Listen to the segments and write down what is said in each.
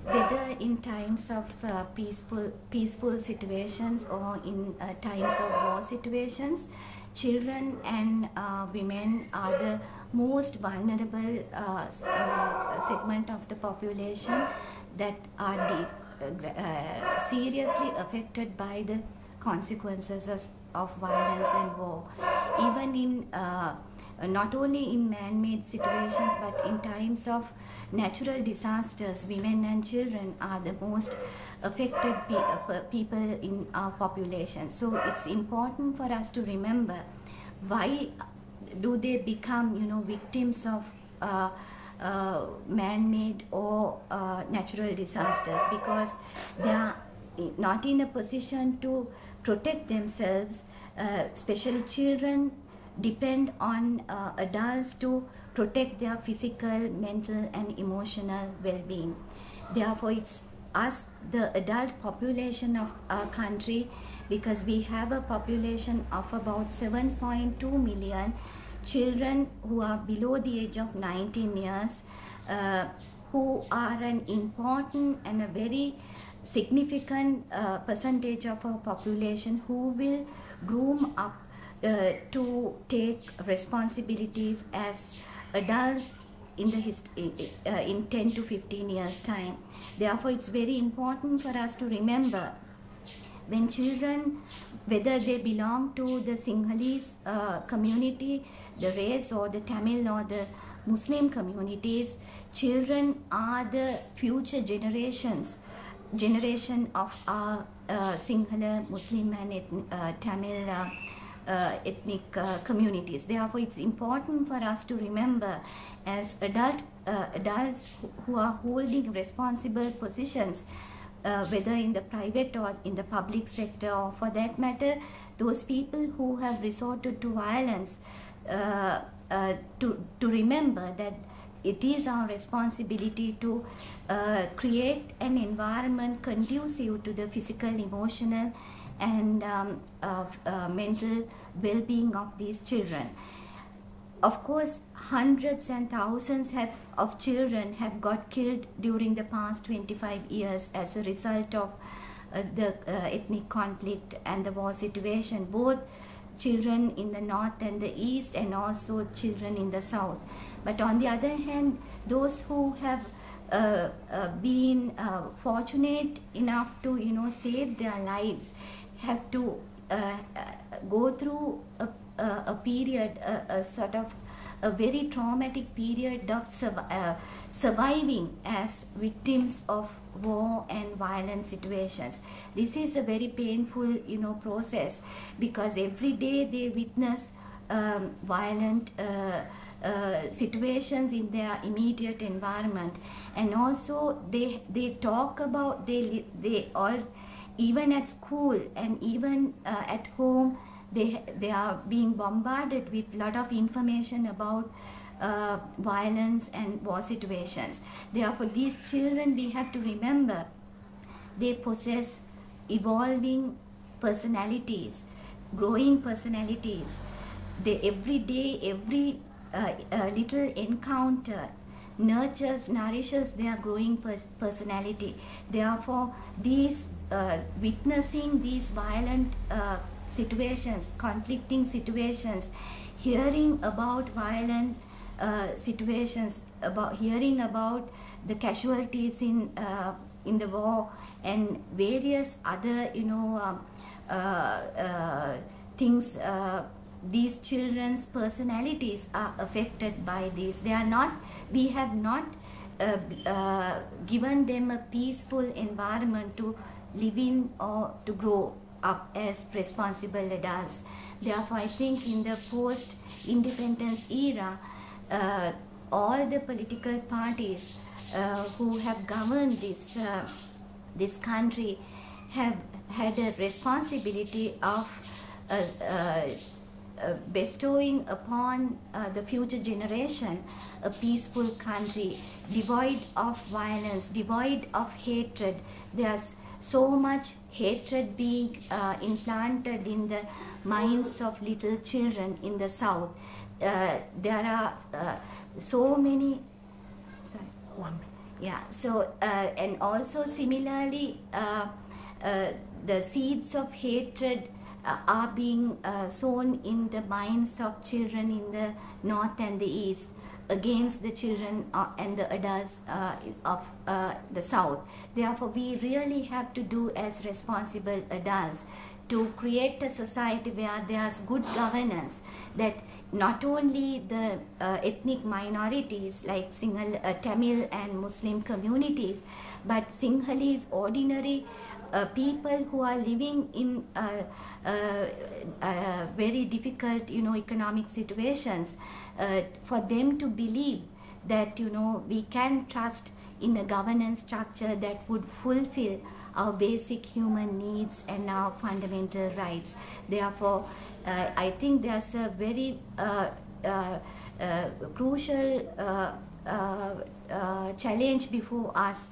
whether in times of peaceful situations or in times of war situations, children and women are the most vulnerable segment of the population that are seriously affected by the consequences of violence and war. Even in not only in man-made situations, but in times of natural disasters, women and children are the most affected people in our population. So it's important for us to remember why do they become, victims of man-made or natural disasters, because they are not in a position to protect themselves. Especially children depend on adults to protect their physical, mental and emotional well-being. Therefore, it's us, the adult population of our country, because we have a population of about 7.2 million children who are below the age of 19 years, who are an important and a very significant percentage of our population who will groom up to take responsibilities as adults in in 10 to 15 years time. Therefore, it's very important for us to remember, when children, whether they belong to the Sinhalese community, the race, or the Tamil or the Muslim communities, children are the future generation of our Sinhala, Muslim and Tamil ethnic communities. Therefore, it's important for us to remember, as adults who are holding responsible positions, whether in the private or in the public sector, or for that matter, those people who have resorted to violence, to remember that it is our responsibility to create an environment conducive to the physical, emotional and mental well-being of these children. Of course, hundreds and thousands of children have got killed during the past 25 years as a result of the ethnic conflict and the war situation, both children in the north and the east, and also children in the south. But on the other hand, those who have been fortunate enough to save their lives have to go through a period, a sort of a very traumatic period of surviving as victims of war and violent situations. This is a very painful process, because every day they witness violent situations in their immediate environment, and also they talk about, they all, even at school and even at home, they are being bombarded with a lot of information about violence and war situations. Therefore, these children, we have to remember, they possess evolving personalities, growing personalities. They every day, every little encounter nourishes their growing personality. Therefore, these witnessing these violent situations, conflicting situations, hearing about violent situations, hearing about the casualties in the war and various other things, these children's personalities are affected by this. They are not, we have not given them a peaceful environment to live in or to grow up as responsible adults. Therefore, I think in the post-independence era, all the political parties who have governed this country have had a responsibility of bestowing upon the future generation a peaceful country, devoid of violence, devoid of hatred. There's so much hatred being implanted in the minds of little children in the south. There are so many, Yeah, so and also similarly, the seeds of hatred are being sown in the minds of children in the north and the east against the children and the adults of the south. Therefore, we really have to do as responsible adults to create a society where there's good governance, that not only the ethnic minorities like Tamil and Muslim communities, but Sinhalese ordinary people who are living in very difficult, economic situations, for them to believe that, we can trust in a governance structure that would fulfill our basic human needs and our fundamental rights. Therefore, I think there's a very crucial challenge before us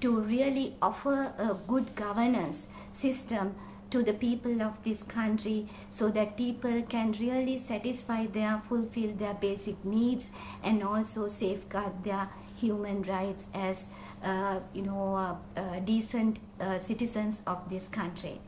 to really offer a good governance system to the people of this country, so that people can really fulfill their basic needs and also safeguard their human rights as decent citizens of this country.